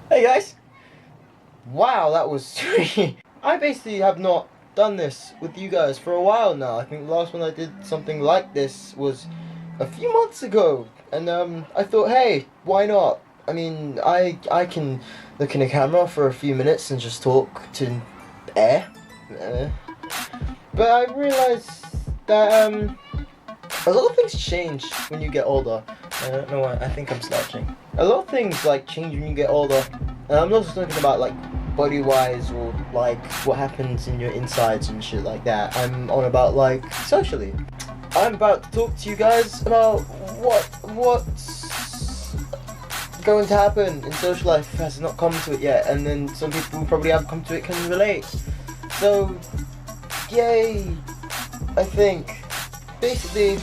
Hey guys! Wow, that was I basically have not done this with you guys for a while now. I think the last one I did something like this was a few months ago. And I thought, hey, why not? I mean, I can look in the camera for a few minutes and just talk to air. Uh, but I realized that a lot of things change when you get older. I don't know why. I think I'm slouching. A lot of things like change when you get older. And I'm not just talking about like body wise or like what happens in your insides and shit like that. I'm on about like socially. I'm about to talk to you guys about what's going to happen in social life has not come to it yet, and then some people who probably have come to it can relate. So, yay! I think. Basically,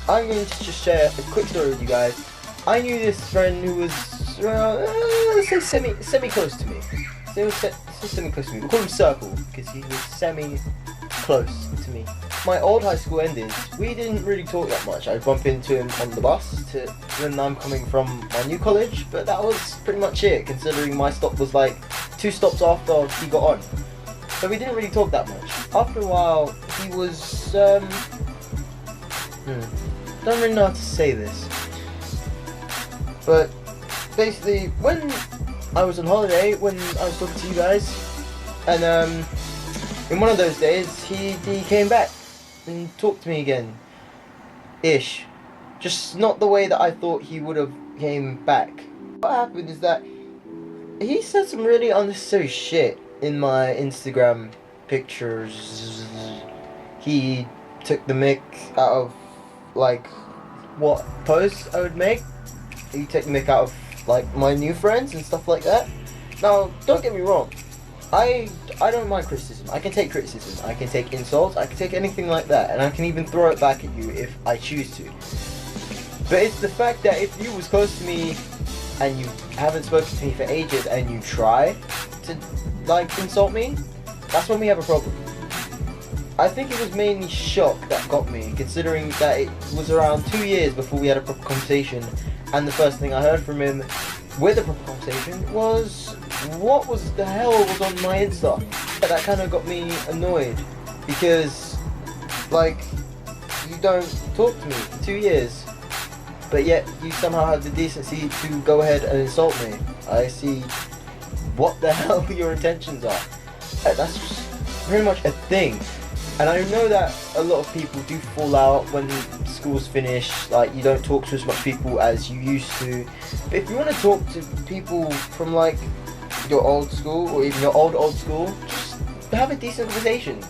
I'm going to just share a quick story with you guys. I knew this friend who was, let's say semi close to me. Semi close to me. We'll call him Circle because he was semi close to me. My old high school ended. We didn't really talk that much. I'd bump into him on the bus when I'm coming from my new college, but that was pretty much it. Considering my stop was like 2 stops after he got on. So we didn't really talk that much. After a while, he was, don't really know how to say this. But, basically, when I was on holiday, when I was talking to you guys, and, in one of those days, he came back and talked to me again. Ish. Just not the way that I thought he would have came back. What happened is that he said some really unnecessary shit in my Instagram pictures. He took the mick out of like what posts I would make. He took the mick out of like my new friends and stuff like that. Now, don't get me wrong. I don't mind criticism. I can take criticism. I can take insults. I can take anything like that, and I can even throw it back at you if I choose to. But it's the fact that if you was close to me and you haven't spoken to me for ages and you try to like insult me, that's when we have a problem. I think it was mainly shock that got me, considering that it was around 2 years before we had a proper conversation, and the first thing I heard from him with a proper conversation was, what was the hell was on my Insta? That kind of got me annoyed, because like, you don't talk to me for 2 years, but yet you somehow have the decency to go ahead and insult me. I see what the hell your intentions are. That's pretty much a thing. And I know that a lot of people do fall out when school's finished, like you don't talk to as much people as you used to. But if you want to talk to people from like your old school or even your old school, just have a decent conversation.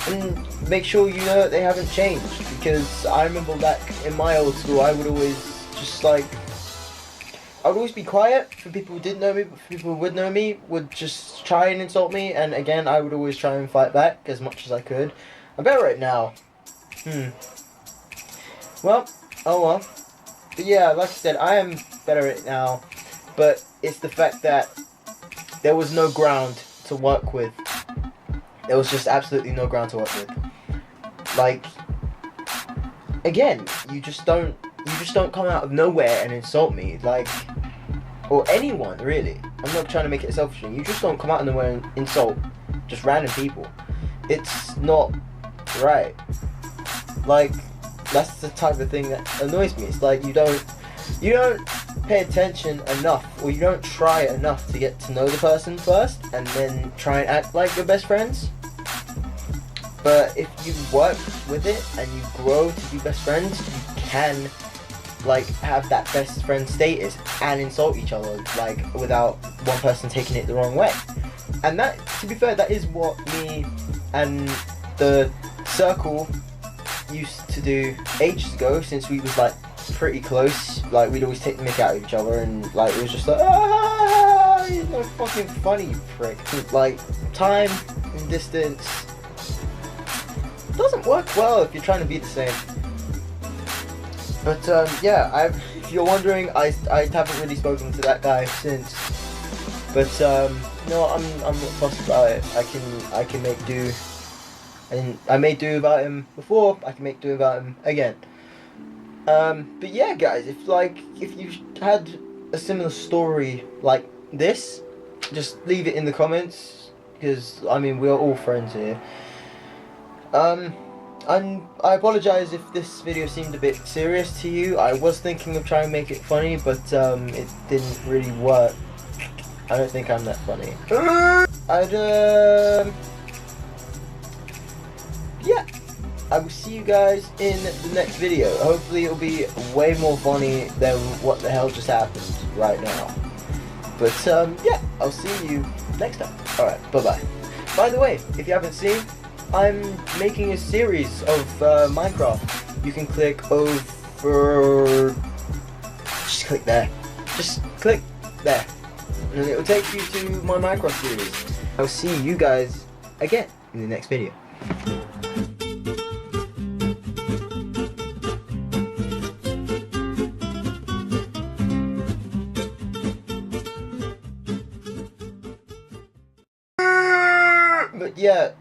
And make sure you know that they haven't changed. Because I remember back in my old school, I would always just like, I would always be quiet for people who didn't know me, but for people who would know me would just try and insult me, and again, I would always try and fight back as much as I could. I'm better right now. Well, oh well. But yeah, like I said, I am better at it now, but it's the fact that there was no ground to work with. There was just absolutely no ground to work with. Like, again, you just don't come out of nowhere and insult me, like, or anyone really. I'm not trying to make it a selfish thing. You just don't come out of nowhere and insult just random people. It's not right. Like, that's the type of thing that annoys me. It's like you don't pay attention enough, or you don't try enough to get to know the person first, and then try and act like you're best friends. But if you work with it and you grow to be best friends, you can like have that best friend status and insult each other like without one person taking it the wrong way. And that, to be fair, that is what me and the circle used to do ages ago, since we was like pretty close. Like we'd always take the mick out of each other, and like it was just like, you're no fucking funny, you prick. Like time and distance doesn't work well if you're trying to be the same. But yeah, if you're wondering, I haven't really spoken to that guy since. But no, I'm not fussed about it. I can make do, and I made do without him before. I can make do without him again. But yeah, guys, if you had a similar story like this, just leave it in the comments, because I mean we're all friends here. And I apologise if this video seemed a bit serious to you. I was thinking of trying to make it funny, but it didn't really work. I don't think I'm that funny. Yeah, I will see you guys in the next video. Hopefully it'll be way more funny than what the hell just happened right now. But yeah, I'll see you next time. Alright, bye bye. By the way, if you haven't seen, I'm making a series of Minecraft. You can click over... Just click there. Just click there. And it will take you to my Minecraft series. I'll see you guys again in the next video. But yeah.